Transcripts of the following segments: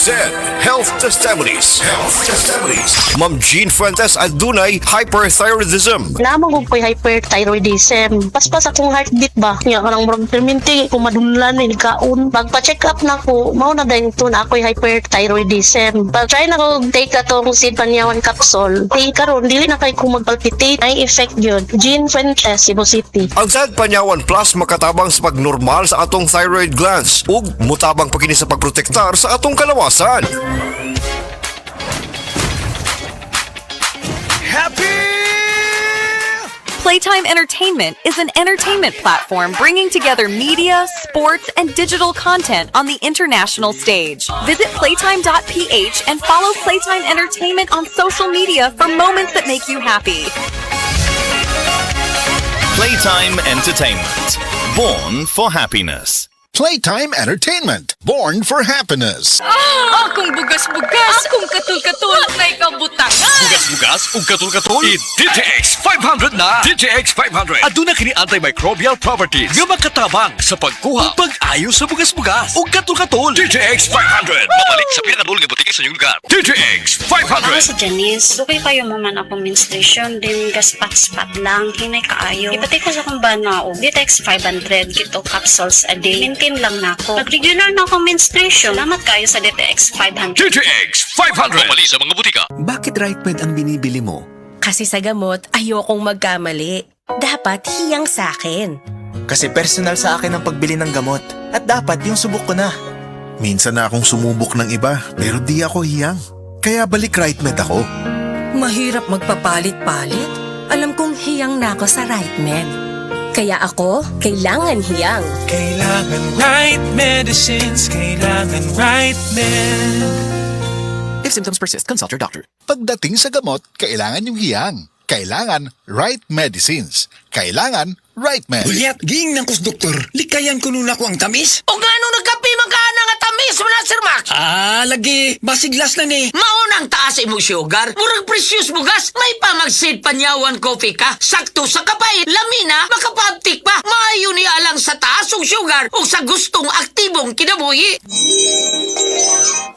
ZEN Health Testimonies. Ma'am Jean Fuentes adunay hyperthyroidism. Namang ko ko'y hyperthyroidism. Paspas akong heartbeat ba? Nga karang murag perminti ko madunlan ni kaon. Magpa-check up na ko, mao na dayon to na ako'y hyperthyroidism. Pag-try na ko take atong Sid Panyawan capsule. Di karon dili na kay ko magpalpitate. Ay effect yun. Jean Fuentes, Cebu City. Ang ZEN Panyawan Plus makatabang sa pagnormal sa atong thyroid glands ug mutabang pagkini sa pagprotektar sa atong kalawasan. Playtime Entertainment is an entertainment platform bringing together media, sports, and digital content on the international stage. Visit playtime.ph and follow Playtime Entertainment on social media for moments that make you happy. Playtime Entertainment. Born for happiness. Playtime Entertainment, born for happiness. Akong bugas-bugas, akong katul-katul, may kabutangan. Bugas-bugas ug katul-katul. I-DTX 500 na. DTX 500. Aduna kini antimicrobial properties nga makatabang sa pagkuha ug pag-ayo sa bugas-bugas ug katul-katul. DTX 500. Mabalik sa pinakadul nga butika sa inyong lugar. DTX 500. Ako si Janice, dugay kayo man ako menstruation, din gaspat-spat lang, hinay kaayo. Ipati ko sa kong banao, DTX 500, gito capsules a day. Maintain lang na ako. Nag-regular na ako menstruation. Salamat kayo sa DTX 500. DTX 500. Mabalik sa mga butika. Bakit RightMed ang binibili mo? Kasi sa gamot, ayokong magkamali. Dapat hiyang sa akin. Kasi personal sa akin ang pagbili ng gamot. At dapat yung subok ko na. Minsan na akong sumubok ng iba, pero di ako hiyang. Kaya balik RightMed ako. Mahirap magpapalit-palit. Alam kong hiyang na ako sa RightMed. Kaya ako, kailangan hiyang. Kailangan right medicines, kailangan RightMed. If symptoms persist, consult your doctor. Pagdating sa gamot, kailangan yung hiyang. Kailangan right medicines. Kailangan RightMed. Uliat, giing ng kus doktor, likayan ko nun ako ang tamis. O nga nung nagkapi magkana nga tamis mo na, Sir Max. Lagi, basiglas na ni. Maunang taas imong sugar. Murag precious bugas. May pamagsid Panyawan coffee ka. Sakto sa kapay. Lamina, makapaptik pa. Maayo ni alang sa taas og sugar o sa gustong aktibong kinabuhi.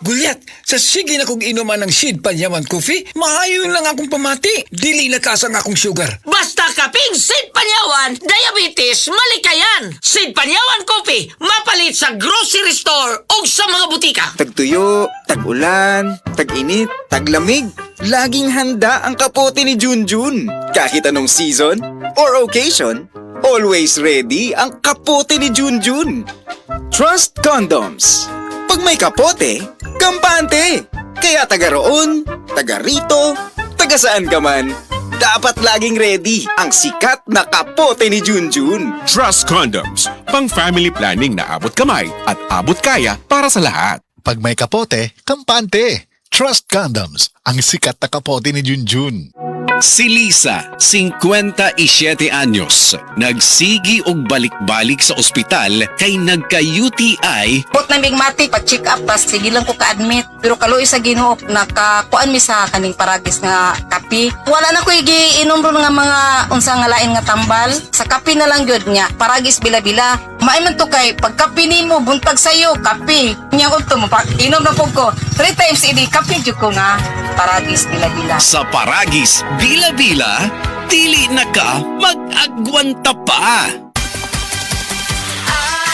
Gulyat, sa sige na kong inuman ng Sid Panyawan Coffee, maayon lang akong pamati. Dili na kasang akong sugar. Basta kaping Sid Panyawan, diabetes, malikayan. Sid Panyawan Coffee, mapalit sa grocery store o sa mga butika. Tagtuyo, tag-ulan, tag-init, taglamig. Laging handa ang kapote ni Junjun. Kahit anong season or occasion, always ready ang kapote ni Junjun. Trust Condoms. Pag may kapote, kampante. Kaya taga roon, taga rito, taga saan ka man, dapat laging ready ang sikat na kapote ni Junjun. Trust Condoms. Pang family planning na abot kamay at abot kaya para sa lahat. Pag may kapote, kampante. Trust Condoms, ang sikat na kapote ni Junjun. Si Lisa, 57 anyos, nagsigi og balik-balik sa ospital kay nagka-UTI. Bot na bigmati, pa-check up, pas sige lang ko ka-admit. Pero kaluoy sa Ginoo, nakakuan mi sa kaning paragis nga kapi. Wala na ko igiinom ron nga mga unsa nga lain nga tambal. Sa kapi na lang gyud nya, paragis bila-bila. Maayman to kay pagkapi nimo buntag sayo, kapi. Nya ko to inom na pug ko. 3 times idi kapi jud ko nga paragis bila-bila. Sa paragis bila-bila, dili na ka mag-agwanta pa.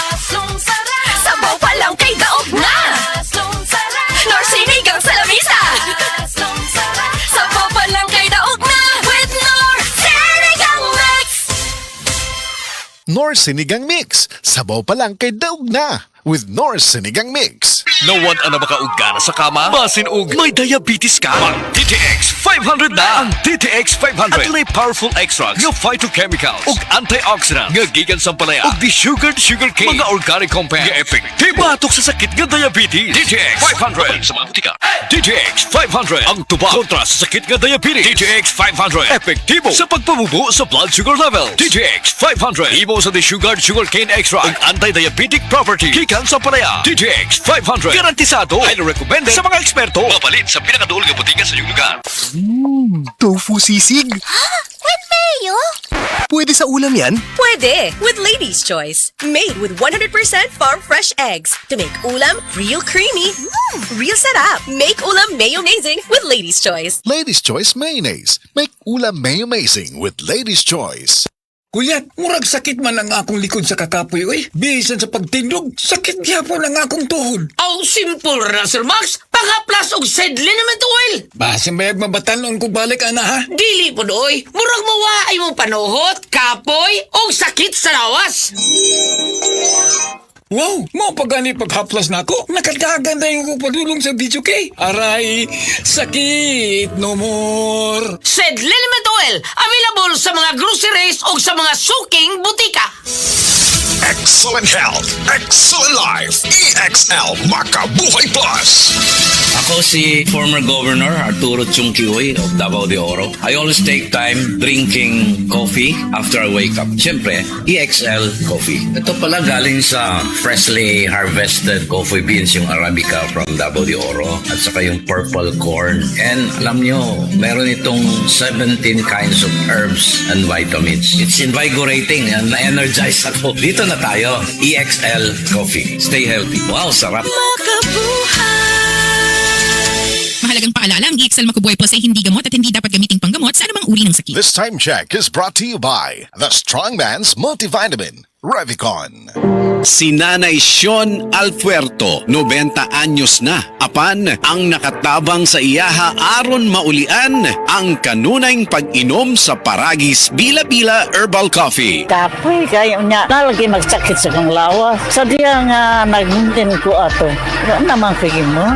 Aslong sara, sabaw pa lang kay daog na. Aslong sara, nor sinigang sa lamisa. Aslong sara, sabaw pa lang kay daog na. With Nor Sinigang Mix. Nor Sinigang Mix. Sabaw pa lang kay daog na. With Nor Sinigang Mix. Nawan ang makaugana sa kama, masin og may diabetes ka. Ang DTX 500 na. Ang DTX 500 at may powerful extracts nga phytochemicals ug antioxidants nga gikan sa palaya ug desugared sugarcane, mga organic compounds nga epektibo batok sa sakit nga diabetes. DTX 500 sa mga butika. DTX 500 ang tubag kontra sa sakit nga diabetes. DTX 500 epektibo sa pagpamubo sa blood sugar level. DTX 500 imo sa desugared sugarcane extract ug anti-diabetic property gikan sa palaya. TTX 500. Garantisado. Highly recommended sa mga eksperto. Mapalit sa pinakaduol nga butika sa iyong lugar. Tofu sisig? With mayo? Pwede sa ulam yan? Pwede, with Lady's Choice. Made with 100% farm fresh eggs to make ulam real creamy, real sarap. Make ulam mayo amazing with Lady's Choice. Lady's Choice Mayonnaise. Make ulam may amazing with Lady's Choice. Kuyat, murag sakit man ang akong likod sa kakapoy, oy. Bisan sa pagtindog, sakit gyapon ang akong tuhod. Aw, simple ra, Sir Max. Pangaplas og said liniment oil. Basin bayag mabatanon kung balik ana ha? Dili po doy. Murag mawaay mo panuhot, kapoy, o sakit sa lawas. Wow, mo pagani paghaplas na ako. Nakadagan na yung padulong sa video kay. Aray, sakit no more. Said liniment oil. Available sa mga groceries o sa mga suking butika. Excellent health, excellent life. EXL Makabuhay Plus. Ako si former Governor Arturo Chungkihoy of Davao de Oro. I always take time drinking coffee after I wake up. Siyempre, EXL coffee. Ito pala galing sa freshly harvested coffee beans, yung Arabica from Davao de Oro at saka yung purple corn. And alam nyo, meron itong 17 kinds of herbs and vitamins. It's invigorating and na-energize ako. Dito na tayo, EXL coffee. Stay healthy. Wow, sarap. Mahalagang paalala, ang EXL Makabuhay Plus ay hindi gamot at hindi dapat gamiting panggamot sa anumang uri ng sakit. This time check is brought to you by the Strongman's Multivitamin, Revicon. Si Nanay Sean Alfuerto, 90 anyos na. Apan, ang nakatabang sa iyaha aron maulian ang kanunayng pag-inom sa Paragis Bila-Bila Herbal Coffee. Kapoy kayo niya, nalagi magsakit sa kong lawas. Sadya nga nag-maintain ko ato. Ano naman kagin mo?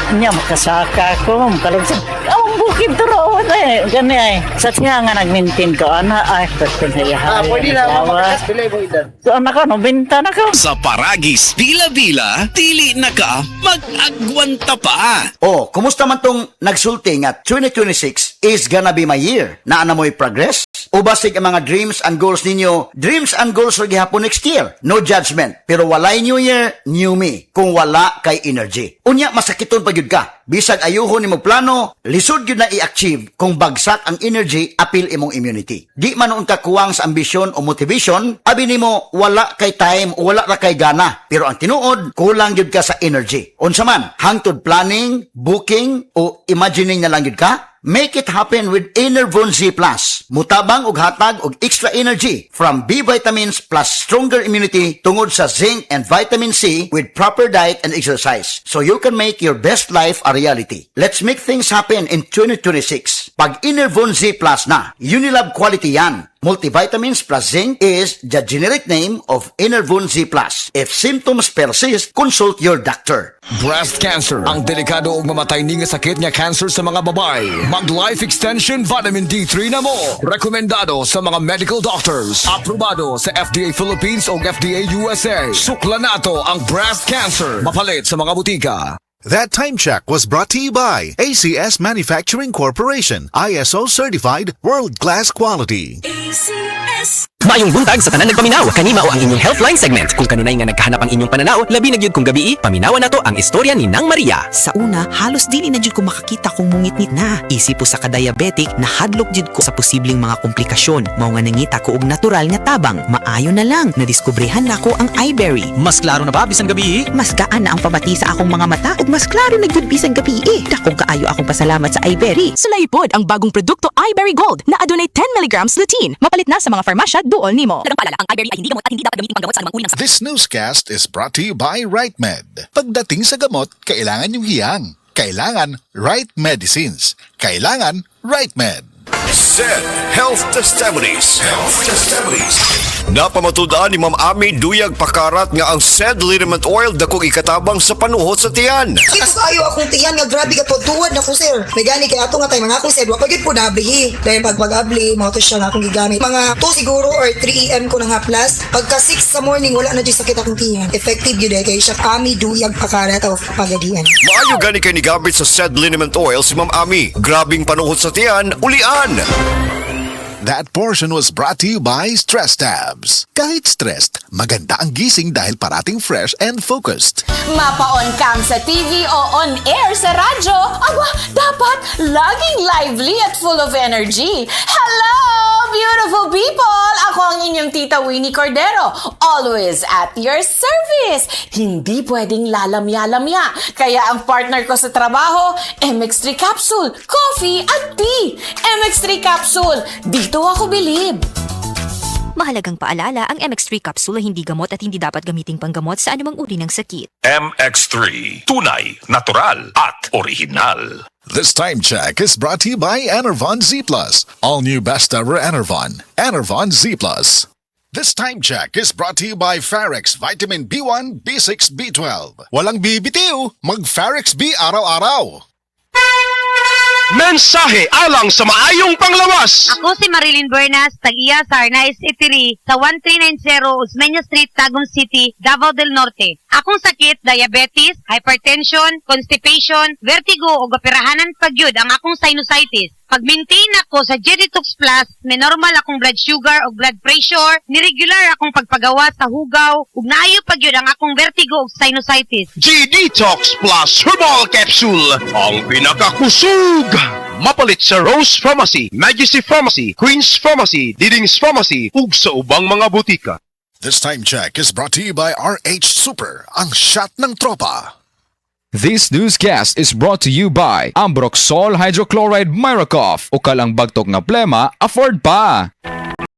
Niya makasaka ko, makalagsan. Ang bukid to roon eh. Gani ay. Sadya nga nag-maintain ko. Ana ay, pwede na iyaha. Pwede na, makakas bilay mo idan. So anak ka, no, binta na ka. Sa Paragis Bila-Bila, dili na ka mag-agwanta pa. Oh, kumusta man tong nagsulting at 2026 is gonna be my year? Naana mo'y progress? O basig ang mga dreams and goals ninyo? Dreams and goals rin gihapon next year. No judgment. Pero walay new year, new me. Kung wala kay energy. Unya, masakiton pa yun ka. Bisag ayuhon ni mo plano, lisod yun na i-achieve kung bagsak ang energy, apil imong immunity. Di man noon ka kuwang sa ambisyon o motivation, abi nimo wala kay time o wala ra kay gana. Pero ang tinuod, kulang yun ka sa energy. Unsa man, hangtod planning, booking, o imagining na lang yun ka? Make it happen with Enervon Z+. Mutabang og hatag og extra energy from B vitamins plus stronger immunity tungod sa zinc and vitamin C with proper diet and exercise. So you can make your best life a reality. Let's make things happen in 2026. Pag Enervon Z+ na, Unilab quality yan. Multivitamins plus zinc is the generic name of Enervon Z+. If symptoms persist, consult your doctor. Breast cancer, ang delikado ug mamatay ni nga sakit nga cancer sa mga babae. Mag Life Extension Vitamin D3 na mo. Rekomendado sa mga medical doctors. Aprobado sa FDA Philippines o FDA USA. Sukla nato ang breast cancer. Mapalit sa mga butika. That time check was brought to you by ACS Manufacturing Corporation, ISO certified world-class quality. ACS. Maayong buntag sa tanan nagpaminaw. Kanima o ang inyong Healthline segment. Kung kanunay nga nagkahanap ang inyong pananaw, labi na gyud kung gabi, paminawan nato ang istorya ni Nang Maria. Sa una, halos dili na jud ko makakita kung mungit-ngit na. Isip po sa ka-diabetic, nahadlok jud ko sa posibleng mga komplikasyon. Mao nga nangita ko og natural nga tabang. Maayo na lang, nadiskubrehan nako ang iBerry. Mas klaro na ba bisan gabi? Mas gaan na ang pamati sa akong mga mata ug mas klaro na gyud bisan gabi. Dakong kaayo akong pasalamat sa iBerry. Sulaypod ang bagong produkto iBerry Gold na adunay 10 mg lutein. Mapalit na sa mga farmasya duol nimo. Ang iBerry ay hindi gamot at hindi dapat gamitin panggamot sa anumang uri ng sakit. This newscast is brought to you by RightMed. Pagdating sa gamot, kailangan yung hiyang. Kailangan Right Medicines. Kailangan RightMed. Said Health Testimonies. Health Testimonies. Napamatudaan ni Ma'am Ami Duyag Pakarat nga ang said liniment oil dakong ikatabang sa panuhot sa tiyan. Kitas ayo akong tiyan nga grabe ka tuwad na ko sir. May gani kay ato nga tay mga akong said wa pagid po nablihi. Dahil pag-abli mao to siya nga akong gigamit. Mga 2 siguro or 3 am ko na haplas. Pagka 6 sa morning wala na jud sakit akong tiyan. Effective gyud kay siya Ami Duyag Pakarat of Pagadian. Maayo gani kay ni gamit sa said liniment oil si Ma'am Ami. Grabing panuhot sa tiyan, ulian. That portion was brought to you by Stress Tabs. Kahit stressed, maganda ang gising dahil parating fresh and focused. Mapa-on cam sa TV o on air sa radyo, aba, dapat laging lively at full of energy. Hello, beautiful people! Ako ang inyong tita Winnie Cordero, always at your service. Hindi pwedeng lalamya-lamya, kaya ang partner ko sa trabaho, MX3 Capsule, coffee at tea. MX3 Capsule, dito ako bilib. Mahalagang paalala, ang MX3 capsule ay hindi gamot at hindi dapat gamiting panggamot sa anumang uri ng sakit. MX3, tunay, natural at original. This time check is brought to you by Enervon Z+. All new best ever Enervon. Enervon Z+. This time check is brought to you by Farex Vitamin B1, B6, B12. Walang bibitiw, mag-Farex B araw-araw. Mensahe alang sa maayong panglawas. Ako si Marilyn Buenas, tag-iya sa Arnaiz Eatery sa 1390 Osmeña Street, Tagum City, Davao del Norte. Akong sakit, diabetes, hypertension, constipation, vertigo o gapirahanan pagyud ang akong sinusitis. Pag-maintain ako sa G-Detox Plus, may normal akong blood sugar o blood pressure, niregular akong pagpagawa sa hugaw, ug naayo pagyud ang akong vertigo o sinusitis. G-Detox Plus Herbal Capsule, ang pinakakusog. Mapalit sa Rose Pharmacy, Majesty Pharmacy, Queen's Pharmacy, Diding's Pharmacy, ug sa ubang mga butika. This time check is brought to you by RH Super, ang shot ng tropa. This newscast is brought to you by Ambroxol Hydrochloride Miracoff. Ukal ang bagtok nga plema, afford pa!